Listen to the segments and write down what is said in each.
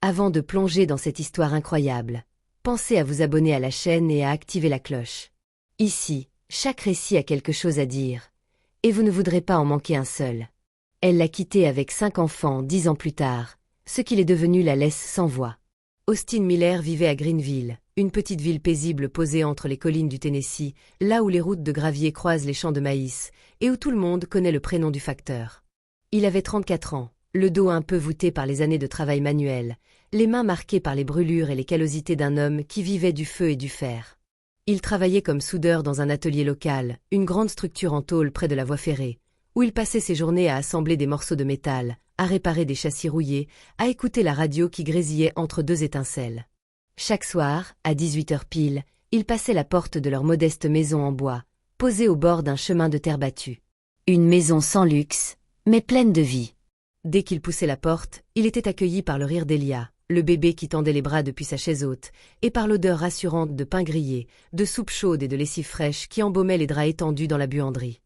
Avant de plonger dans cette histoire incroyable, pensez à vous abonner à la chaîne et à activer la cloche. Ici, chaque récit a quelque chose à dire, et vous ne voudrez pas en manquer un seul. Elle l'a quitté avec 5 enfants 10 ans plus tard, ce qu'il est devenu la laisse sans voix. Austin Miller vivait à Greenville, une petite ville paisible posée entre les collines du Tennessee, là où les routes de gravier croisent les champs de maïs, et où tout le monde connaît le prénom du facteur. Il avait 34 ans, le dos un peu voûté par les années de travail manuel, les mains marquées par les brûlures et les callosités d'un homme qui vivait du feu et du fer. Il travaillait comme soudeur dans un atelier local, une grande structure en tôle près de la voie ferrée, où il passait ses journées à assembler des morceaux de métal, à réparer des châssis rouillés, à écouter la radio qui grésillait entre 2 étincelles. Chaque soir, à 18h pile, il passait la porte de leur modeste maison en bois, posée au bord d'un chemin de terre battue. Une maison sans luxe, mais pleine de vie. Dès qu'il poussait la porte, il était accueilli par le rire d'Elia, le bébé qui tendait les bras depuis sa chaise haute, et par l'odeur rassurante de pain grillé, de soupe chaude et de lessive fraîche qui embaumait les draps étendus dans la buanderie.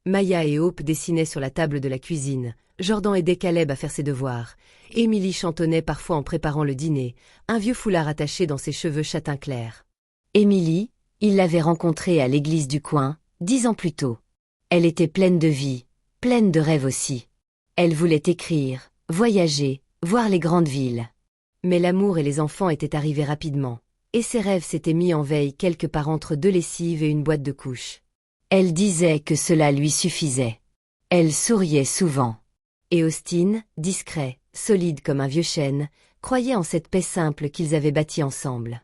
Maya et Hope dessinaient sur la table de la cuisine, Jordan aidait Caleb à faire ses devoirs, Emily chantonnait parfois en préparant le dîner, un vieux foulard attaché dans ses cheveux châtain clair. Emily, il l'avait rencontrée à l'église du coin, 10 ans plus tôt. Elle était pleine de vie, pleine de rêves aussi. Elle voulait écrire, voyager, voir les grandes villes. Mais l'amour et les enfants étaient arrivés rapidement, et ses rêves s'étaient mis en veille quelque part entre 2 lessives et une boîte de couches. Elle disait que cela lui suffisait. Elle souriait souvent. Et Austin, discret, solide comme un vieux chêne, croyait en cette paix simple qu'ils avaient bâtie ensemble.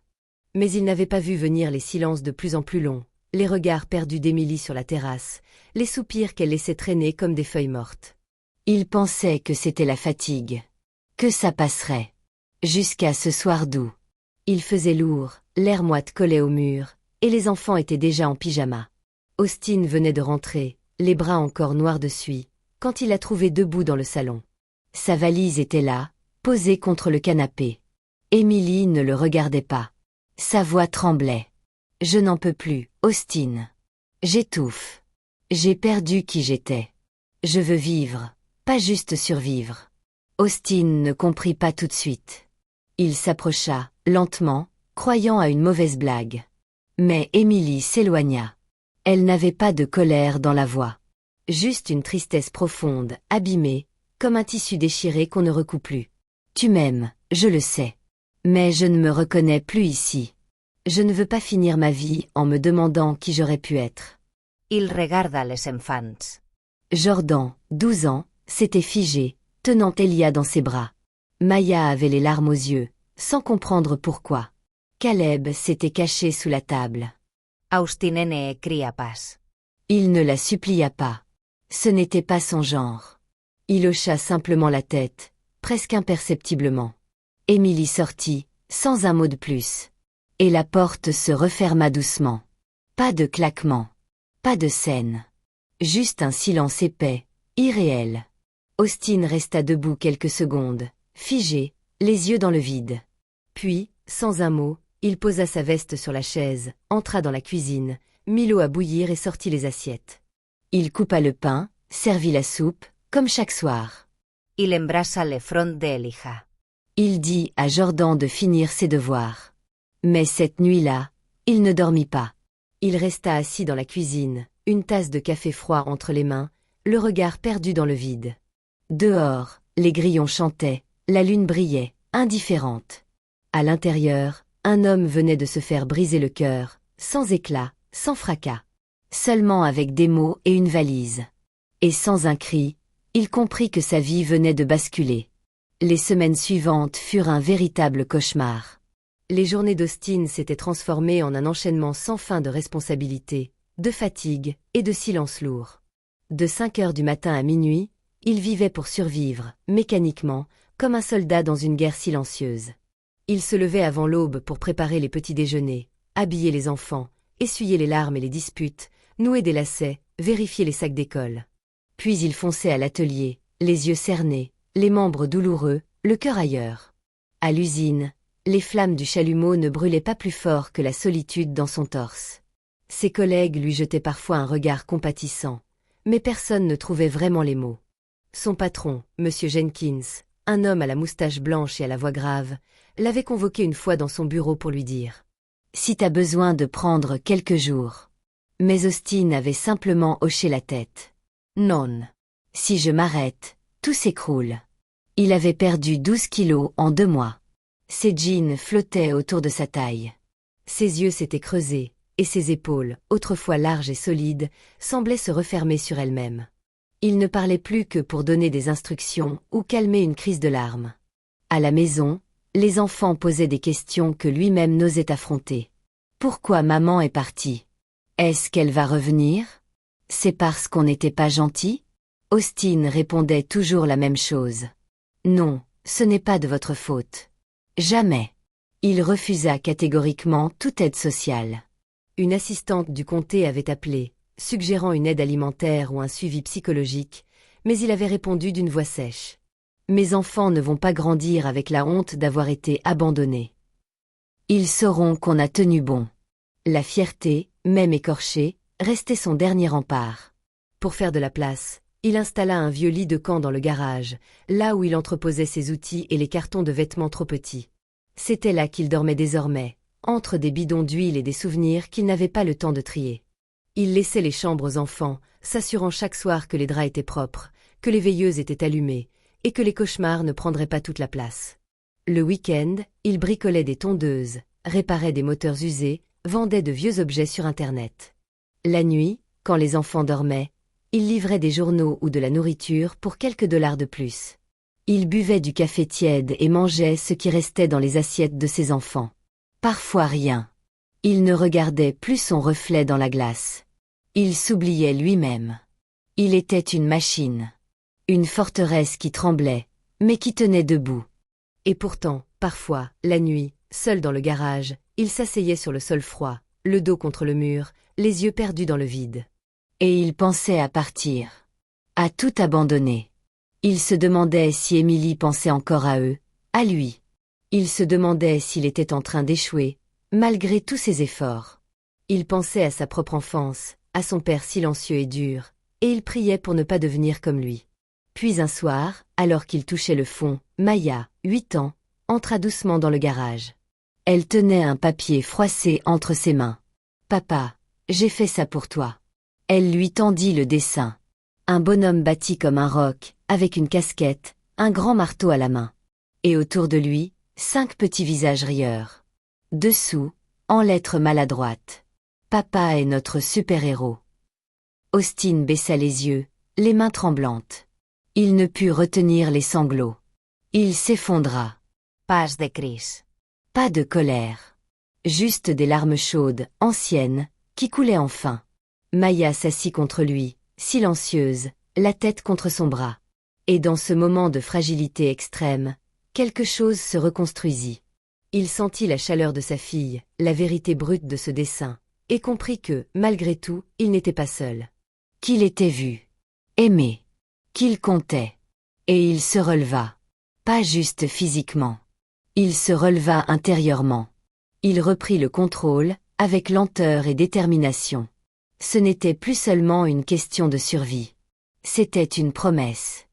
Mais il n'avait pas vu venir les silences de plus en plus longs, les regards perdus d'Émilie sur la terrasse, les soupirs qu'elle laissait traîner comme des feuilles mortes. Il pensait que c'était la fatigue, que ça passerait. Jusqu'à ce soir doux. Il faisait lourd, l'air moite collait au mur, et les enfants étaient déjà en pyjama. Austin venait de rentrer, les bras encore noirs de suie, quand il la trouvait debout dans le salon. Sa valise était là, posée contre le canapé. Emily ne le regardait pas. Sa voix tremblait. « Je n'en peux plus, Austin. J'étouffe. J'ai perdu qui j'étais. Je veux vivre, pas juste survivre. » Austin ne comprit pas tout de suite. Il s'approcha, lentement, croyant à une mauvaise blague. Mais Emily s'éloigna. Elle n'avait pas de colère dans la voix. Juste une tristesse profonde, abîmée, comme un tissu déchiré qu'on ne recoud plus. « Tu m'aimes, je le sais. Mais je ne me reconnais plus ici. Je ne veux pas finir ma vie en me demandant qui j'aurais pu être. » Il regarda les enfants. Jordan, 12 ans, s'était figé, tenant Elia dans ses bras. Maya avait les larmes aux yeux, sans comprendre pourquoi. Caleb s'était caché sous la table. Austin ne cria pas. Il ne la supplia pas. Ce n'était pas son genre. Il hocha simplement la tête, presque imperceptiblement. Emily sortit, sans un mot de plus. Et la porte se referma doucement. Pas de claquement. Pas de scène. Juste un silence épais, irréel. Austin resta debout quelques secondes, figé, les yeux dans le vide. Puis, sans un mot, il posa sa veste sur la chaise, entra dans la cuisine, mit l'eau à bouillir et sortit les assiettes. Il coupa le pain, servit la soupe, comme chaque soir. Il embrassa le front d'Elijah. Il dit à Jordan de finir ses devoirs. Mais cette nuit-là, il ne dormit pas. Il resta assis dans la cuisine, une tasse de café froid entre les mains, le regard perdu dans le vide. Dehors, les grillons chantaient, la lune brillait, indifférente. À l'intérieur, un homme venait de se faire briser le cœur, sans éclat, sans fracas. Seulement avec des mots et une valise. Et sans un cri, il comprit que sa vie venait de basculer. Les semaines suivantes furent un véritable cauchemar. Les journées d'Austin s'étaient transformées en un enchaînement sans fin de responsabilités, de fatigue et de silence lourd. De 5 heures du matin à minuit, il vivait pour survivre, mécaniquement, comme un soldat dans une guerre silencieuse. Il se levait avant l'aube pour préparer les petits déjeuners, habiller les enfants, essuyer les larmes et les disputes, nouer des lacets, vérifier les sacs d'école. Puis il fonçait à l'atelier, les yeux cernés, les membres douloureux, le cœur ailleurs. À l'usine, les flammes du chalumeau ne brûlaient pas plus fort que la solitude dans son torse. Ses collègues lui jetaient parfois un regard compatissant, mais personne ne trouvait vraiment les mots. Son patron, M. Jenkins, un homme à la moustache blanche et à la voix grave, l'avait convoqué une fois dans son bureau pour lui dire « Si t'as besoin de prendre quelques jours ». Mais Austin avait simplement hoché la tête. « Non. Si je m'arrête, tout s'écroule. » Il avait perdu 12 kilos en 2 mois. Ses jeans flottaient autour de sa taille. Ses yeux s'étaient creusés, et ses épaules, autrefois larges et solides, semblaient se refermer sur elles-mêmes. Il ne parlait plus que pour donner des instructions ou calmer une crise de larmes. À la maison, les enfants posaient des questions que lui-même n'osait affronter. Pourquoi maman est partie? Est-ce qu'elle va revenir? C'est parce qu'on n'était pas gentil? Austin répondait toujours la même chose. Non, ce n'est pas de votre faute. Jamais. Il refusa catégoriquement toute aide sociale. Une assistante du comté avait appelé, suggérant une aide alimentaire ou un suivi psychologique, mais il avait répondu d'une voix sèche. « Mes enfants ne vont pas grandir avec la honte d'avoir été abandonnés. Ils sauront qu'on a tenu bon. » La fierté, même écorchée, restait son dernier rempart. Pour faire de la place, il installa un vieux lit de camp dans le garage, là où il entreposait ses outils et les cartons de vêtements trop petits. C'était là qu'il dormait désormais, entre des bidons d'huile et des souvenirs qu'il n'avait pas le temps de trier. Il laissait les chambres aux enfants, s'assurant chaque soir que les draps étaient propres, que les veilleuses étaient allumées, et que les cauchemars ne prendraient pas toute la place. Le week-end, il bricolait des tondeuses, réparait des moteurs usés, vendait de vieux objets sur Internet. La nuit, quand les enfants dormaient, il livrait des journaux ou de la nourriture pour quelques dollars de plus. Il buvait du café tiède et mangeait ce qui restait dans les assiettes de ses enfants. Parfois rien. Il ne regardait plus son reflet dans la glace. Il s'oubliait lui-même. Il était une machine. Une forteresse qui tremblait, mais qui tenait debout. Et pourtant, parfois, la nuit, seul dans le garage, il s'asseyait sur le sol froid, le dos contre le mur, les yeux perdus dans le vide. Et il pensait à partir. À tout abandonner. Il se demandait si Émilie pensait encore à eux, à lui. Il se demandait s'il était en train d'échouer, malgré tous ses efforts. Il pensait à sa propre enfance, à son père silencieux et dur, et il priait pour ne pas devenir comme lui. Puis un soir, alors qu'il touchait le fond, Maya, 8 ans, entra doucement dans le garage. Elle tenait un papier froissé entre ses mains. « Papa, j'ai fait ça pour toi. » Elle lui tendit le dessin. Un bonhomme bâti comme un roc, avec une casquette, un grand marteau à la main. Et autour de lui, 5 petits visages rieurs. Dessous, en lettres maladroites. « Papa est notre super-héros. » Austin baissa les yeux, les mains tremblantes. Il ne put retenir les sanglots. Il s'effondra. Pas de Chris. Pas de colère. Juste des larmes chaudes, anciennes, qui coulaient enfin. Maya s'assit contre lui, silencieuse, la tête contre son bras. Et dans ce moment de fragilité extrême, quelque chose se reconstruisit. Il sentit la chaleur de sa fille, la vérité brute de ce dessin, et comprit que, malgré tout, il n'était pas seul. Qu'il était vu, aimé, qu'il comptait. Et il se releva. Pas juste physiquement. Il se releva intérieurement. Il reprit le contrôle, avec lenteur et détermination. Ce n'était plus seulement une question de survie. C'était une promesse.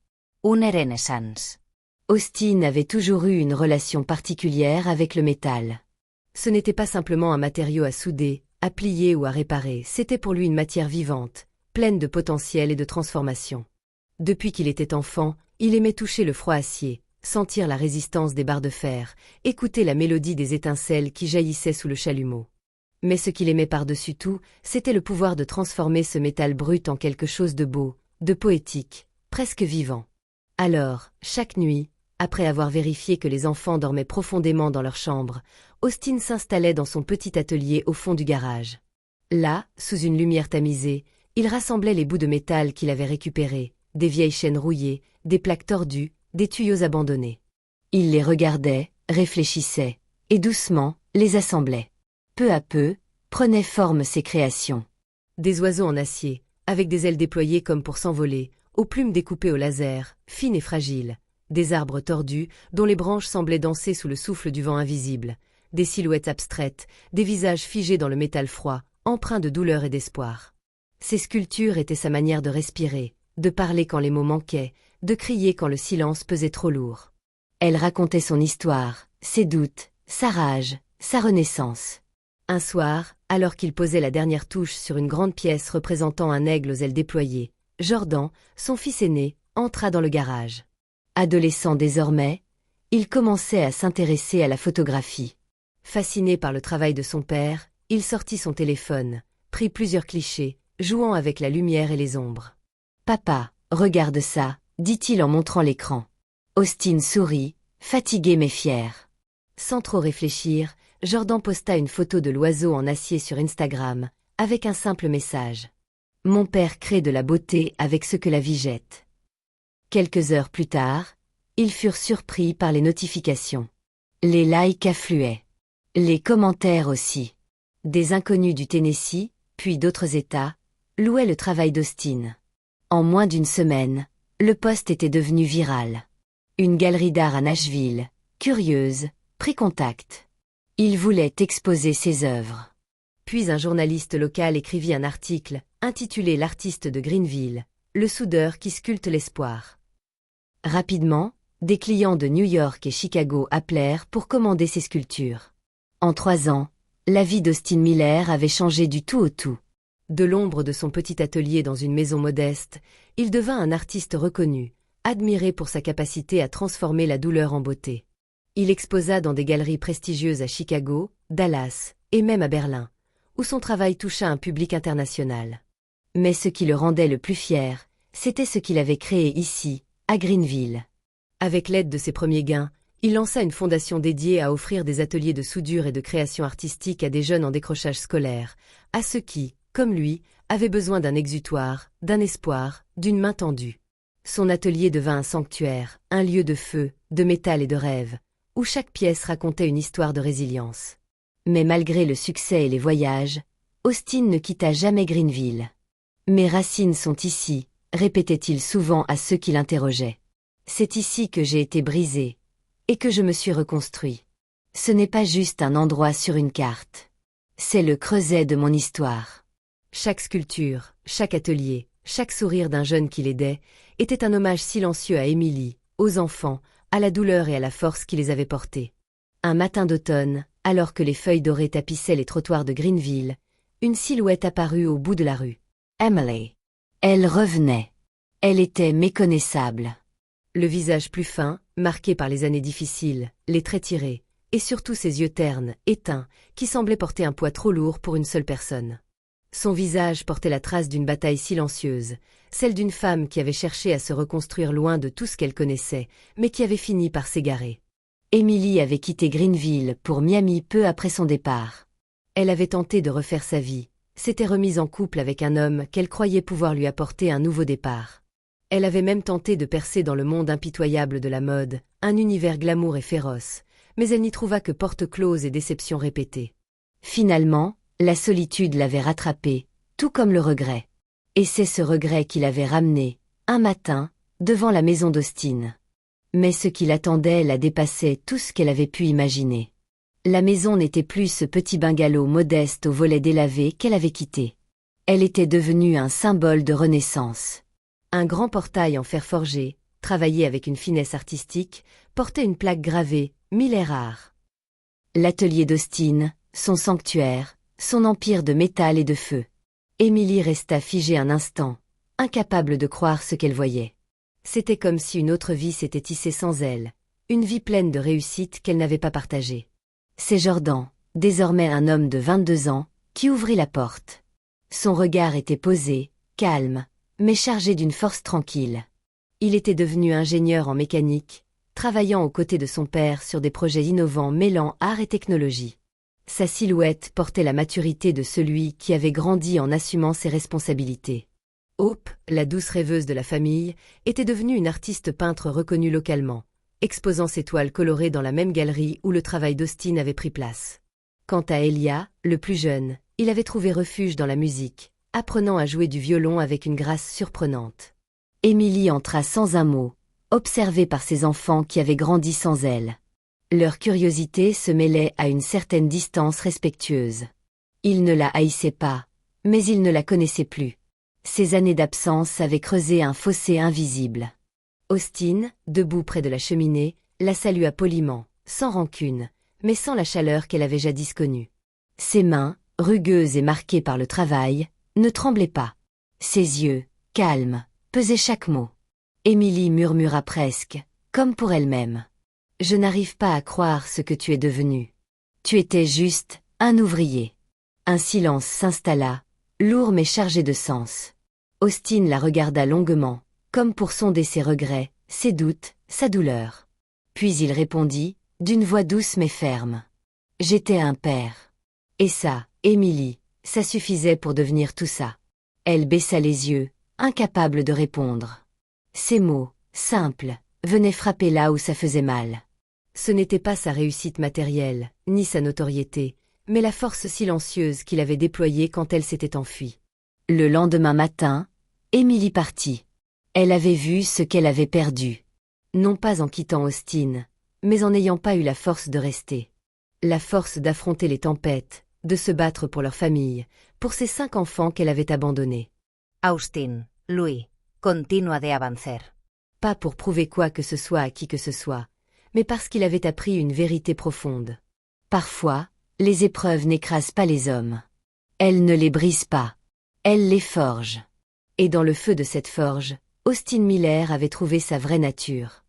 Une renaissance. Austin avait toujours eu une relation particulière avec le métal. Ce n'était pas simplement un matériau à souder, à plier ou à réparer, c'était pour lui une matière vivante, pleine de potentiel et de transformation. Depuis qu'il était enfant, il aimait toucher le froid acier, sentir la résistance des barres de fer, écouter la mélodie des étincelles qui jaillissaient sous le chalumeau. Mais ce qu'il aimait par-dessus tout, c'était le pouvoir de transformer ce métal brut en quelque chose de beau, de poétique, presque vivant. Alors, chaque nuit, après avoir vérifié que les enfants dormaient profondément dans leur chambre, Austin s'installait dans son petit atelier au fond du garage. Là, sous une lumière tamisée, il rassemblait les bouts de métal qu'il avait récupérés, des vieilles chaînes rouillées, des plaques tordues, des tuyaux abandonnés. Il les regardait, réfléchissait, et doucement, les assemblait. Peu à peu, prenaient forme ses créations. Des oiseaux en acier, avec des ailes déployées comme pour s'envoler, aux plumes découpées au laser, fines et fragiles, des arbres tordus, dont les branches semblaient danser sous le souffle du vent invisible, des silhouettes abstraites, des visages figés dans le métal froid, empreints de douleur et d'espoir. Ces sculptures étaient sa manière de respirer, de parler quand les mots manquaient, de crier quand le silence pesait trop lourd. Elle racontait son histoire, ses doutes, sa rage, sa renaissance. Un soir, alors qu'il posait la dernière touche sur une grande pièce représentant un aigle aux ailes déployées, Jordan, son fils aîné, entra dans le garage. Adolescent désormais, il commençait à s'intéresser à la photographie. Fasciné par le travail de son père, il sortit son téléphone, prit plusieurs clichés, jouant avec la lumière et les ombres. « Papa, regarde ça », dit-il en montrant l'écran. Austin sourit, fatigué mais fier. Sans trop réfléchir, Jordan posta une photo de l'oiseau en acier sur Instagram, avec un simple message. « Mon père crée de la beauté avec ce que la vie jette. » Quelques heures plus tard, ils furent surpris par les notifications. Les likes affluaient. Les commentaires aussi. Des inconnus du Tennessee, puis d'autres États, louaient le travail d'Austin. En moins d'une semaine, le post était devenu viral. Une galerie d'art à Nashville, curieuse, prit contact. Il voulait exposer ses œuvres. Puis un journaliste local écrivit un article, intitulé « L'artiste de Greenville, le soudeur qui sculpte l'espoir ». Rapidement, des clients de New York et Chicago appelèrent pour commander ses sculptures. En 3 ans, la vie d'Austin Miller avait changé du tout au tout. De l'ombre de son petit atelier dans une maison modeste, il devint un artiste reconnu, admiré pour sa capacité à transformer la douleur en beauté. Il exposa dans des galeries prestigieuses à Chicago, Dallas et même à Berlin, où son travail toucha un public international. Mais ce qui le rendait le plus fier, c'était ce qu'il avait créé ici, à Greenville. Avec l'aide de ses premiers gains, il lança une fondation dédiée à offrir des ateliers de soudure et de création artistique à des jeunes en décrochage scolaire, à ceux qui, comme lui, avaient besoin d'un exutoire, d'un espoir, d'une main tendue. Son atelier devint un sanctuaire, un lieu de feu, de métal et de rêve, où chaque pièce racontait une histoire de résilience. Mais malgré le succès et les voyages, Austin ne quitta jamais Greenville. « Mes racines sont ici », répétait-il souvent à ceux qui l'interrogeaient. « C'est ici que j'ai été brisé, et que je me suis reconstruit. Ce n'est pas juste un endroit sur une carte. C'est le creuset de mon histoire. » Chaque sculpture, chaque atelier, chaque sourire d'un jeune qui l'aidait, était un hommage silencieux à Emily, aux enfants, à la douleur et à la force qui les avait portés. Un matin d'automne, alors que les feuilles dorées tapissaient les trottoirs de Greenville, une silhouette apparut au bout de la rue. Emily. Elle revenait. Elle était méconnaissable. Le visage plus fin, marqué par les années difficiles, les traits tirés, et surtout ses yeux ternes, éteints, qui semblaient porter un poids trop lourd pour une seule personne. Son visage portait la trace d'une bataille silencieuse, celle d'une femme qui avait cherché à se reconstruire loin de tout ce qu'elle connaissait, mais qui avait fini par s'égarer. Emily avait quitté Greenville pour Miami peu après son départ. Elle avait tenté de refaire sa vie, s'était remise en couple avec un homme qu'elle croyait pouvoir lui apporter un nouveau départ. Elle avait même tenté de percer dans le monde impitoyable de la mode, un univers glamour et féroce, mais elle n'y trouva que portes closes et déceptions répétées. Finalement, la solitude l'avait rattrapée, tout comme le regret. Et c'est ce regret qui l'avait ramenée, un matin, devant la maison d'Austin. Mais ce qui l'attendait la dépassait tout ce qu'elle avait pu imaginer. La maison n'était plus ce petit bungalow modeste aux volets délavés qu'elle avait quitté. Elle était devenue un symbole de renaissance. Un grand portail en fer forgé, travaillé avec une finesse artistique, portait une plaque gravée « Miller Art ». L'atelier d'Austin, son sanctuaire, son empire de métal et de feu. Emily resta figée un instant, incapable de croire ce qu'elle voyait. C'était comme si une autre vie s'était tissée sans elle, une vie pleine de réussite qu'elle n'avait pas partagée. C'est Jordan, désormais un homme de 22 ans, qui ouvrit la porte. Son regard était posé, calme, mais chargé d'une force tranquille. Il était devenu ingénieur en mécanique, travaillant aux côtés de son père sur des projets innovants mêlant art et technologie. Sa silhouette portait la maturité de celui qui avait grandi en assumant ses responsabilités. Hope, la douce rêveuse de la famille, était devenue une artiste peintre reconnue localement, exposant ses toiles colorées dans la même galerie où le travail d'Austin avait pris place. Quant à Elia, le plus jeune, il avait trouvé refuge dans la musique, apprenant à jouer du violon avec une grâce surprenante. Emily entra sans un mot, observée par ses enfants qui avaient grandi sans elle. Leur curiosité se mêlait à une certaine distance respectueuse. Ils ne la haïssaient pas, mais ils ne la connaissaient plus. Ces années d'absence avaient creusé un fossé invisible. Austin, debout près de la cheminée, la salua poliment, sans rancune, mais sans la chaleur qu'elle avait jadis connue. Ses mains, rugueuses et marquées par le travail, ne tremblaient pas. Ses yeux, calmes, pesaient chaque mot. Émilie murmura presque, comme pour elle-même. « Je n'arrive pas à croire ce que tu es devenu. Tu étais juste un ouvrier. » Un silence s'installa, lourd mais chargé de sens. Austin la regarda longuement, comme pour sonder ses regrets, ses doutes, sa douleur. Puis il répondit, d'une voix douce mais ferme. « J'étais un père. » Et ça, Émilie, ça suffisait pour devenir tout ça. Elle baissa les yeux, incapable de répondre. Ces mots, simples, venaient frapper là où ça faisait mal. Ce n'était pas sa réussite matérielle, ni sa notoriété, mais la force silencieuse qu'il avait déployée quand elle s'était enfuie. Le lendemain matin, Émilie partit. Elle avait vu ce qu'elle avait perdu. Non pas en quittant Austin, mais en n'ayant pas eu la force de rester. La force d'affronter les tempêtes, de se battre pour leur famille, pour ces 5 enfants qu'elle avait abandonnés. Austin, Louis, continua de avancer. Pas pour prouver quoi que ce soit à qui que ce soit, mais parce qu'il avait appris une vérité profonde. Parfois, les épreuves n'écrasent pas les hommes. Elles ne les brisent pas. Elles les forgent. Et dans le feu de cette forge, Austin Miller avait trouvé sa vraie nature.